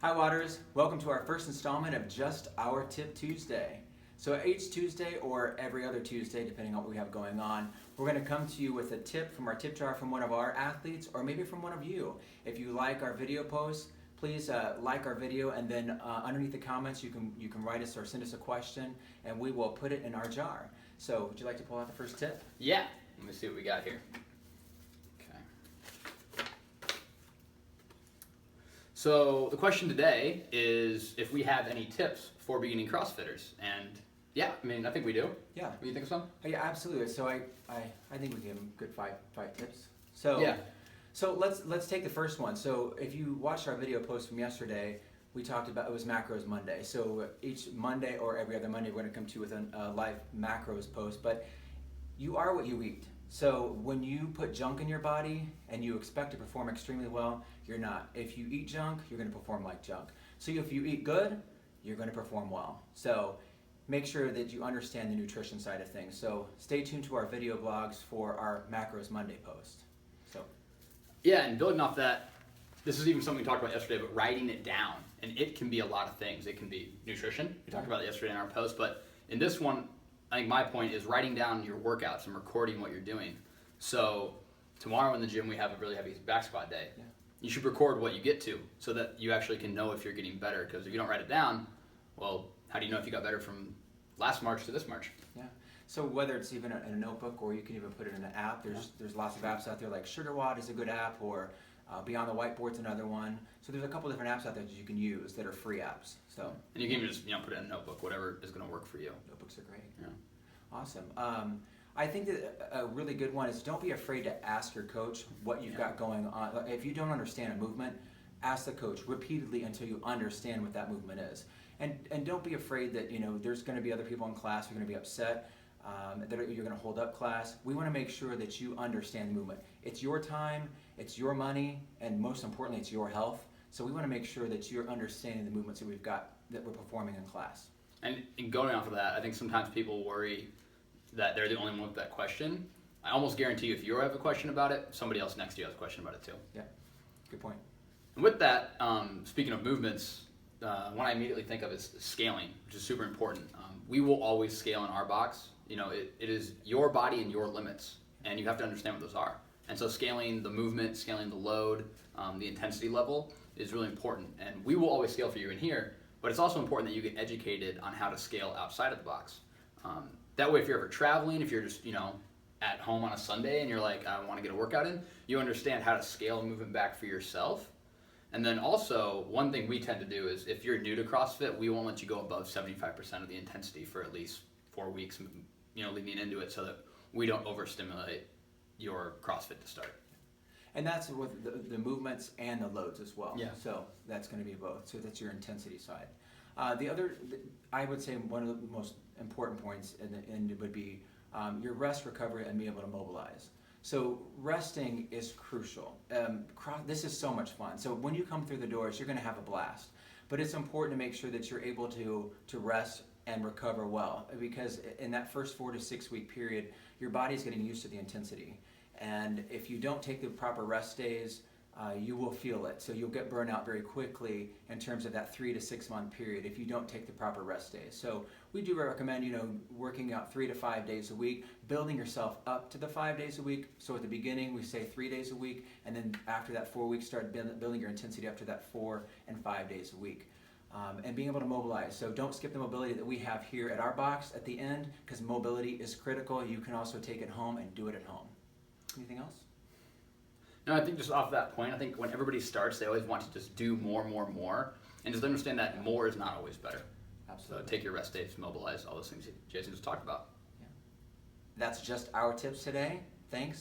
Hi Waters, welcome to our first installment of Just Our Tip Tuesday. So each Tuesday or every other Tuesday, depending on what we have going on, we're going to come to you with a tip from our tip jar from one of our athletes or maybe from one of you. If you like our video posts, please like our video, and then underneath the comments you can write us or send us a question and we will put it in our jar. So would you like to pull out the first tip? Yeah, let me see what we got here. So the question today is if we have any tips for beginning CrossFitters, and yeah, I mean I think we do. Yeah. What do you think of some? Yeah, absolutely. So I think we give them good five tips. So Yeah. So let's take the first one. So if you watched our video post from yesterday, we talked about it was Macros Monday. So each Monday or every other Monday we're going to come to you with a live macros post. But you are what you eat. So when you put junk in your body and you expect to perform extremely well, you're not. If you eat junk, you're going to perform like junk. So if you eat good, you're going to perform well. So make sure that you understand the nutrition side of things. So stay tuned to our video blogs for our Macros Monday post. So Yeah, and building off that, this is even something we talked about yesterday, but writing it down. And it can be a lot of things. It can be nutrition. We talked about it yesterday in our post, but in this one, I think my point is writing down your workouts and recording what you're doing. So tomorrow in the gym we have a really heavy back squat day. Yeah. You should record what you get to so that you actually can know if you're getting better, because if you don't write it down, well, how do you know if you got better from last March to this March? Yeah. So whether it's even in a notebook or you can even put it in an app, there's lots of apps out there like SugarWatt is a good app, or Beyond the Whiteboard's another one. So there's a couple different apps out there that you can use that are free apps. So And you can even just put it in a notebook, whatever is going to work for you. notebooks are great. Yeah. Awesome. I think that a really good one is don't be afraid to ask your coach what you've got going on. If you don't understand a movement, ask the coach repeatedly until you understand what that movement is. And don't be afraid that there's going to be other people in class who are going to be upset that you're going to hold up class. We want to make sure that you understand the movement. It's your time, it's your money, and most importantly, it's your health. So we want to make sure that you're understanding the movements that we've got that we're performing in class. And going off of that, I think sometimes people worry that they're the only one with that question. I almost guarantee you if you have a question about it, somebody else next to you has a question about it too. Yeah, good point. And with that, speaking of movements, one I immediately think of is scaling, which is super important. We will always scale in our box. It is your body and your limits, and you have to understand what those are. And so scaling the movement, scaling the load, the intensity level is really important. And we will always scale for you in here, but it's also important that you get educated on how to scale outside of the box. That way, if you're ever traveling, if you're just, at home on a Sunday and you're like, I want to get a workout in, you understand how to scale movement back for yourself. And then also, one thing we tend to do is if you're new to CrossFit, we won't let you go above 75% of the intensity for at least 4 weeks, leading into it, so that we don't overstimulate your CrossFit to start. And that's with the movements and the loads as well. Yeah. So that's going to be both. So that's your intensity side. I would say one of the most important points in the end would be your rest, recovery, and being able to mobilize. So resting is crucial. This is so much fun. So when you come through the doors, you're going to have a blast. But it's important to make sure that you're able to rest and recover well, because in that first 4 to 6 week period, your body's getting used to the intensity. And if you don't take the proper rest days, you will feel it. So you'll get burnout very quickly in terms of that 3 to 6 month period if you don't take the proper rest days. So we do recommend, working out 3 to 5 days a week, building yourself up to the 5 days a week. So at the beginning, we say 3 days a week, and then after that 4 weeks, start building your intensity up to that 4 and 5 days a week. And being able to mobilize. So don't skip the mobility that we have here at our box at the end, because mobility is critical. You can also take it home and do it at home. Anything else? No, I think just off that point, I think when everybody starts, they always want to just do more, and just understand that more is not always better. Absolutely. So take your rest days, mobilize, all those things Jason just talked about. Yeah. That's just our tips today. Thanks.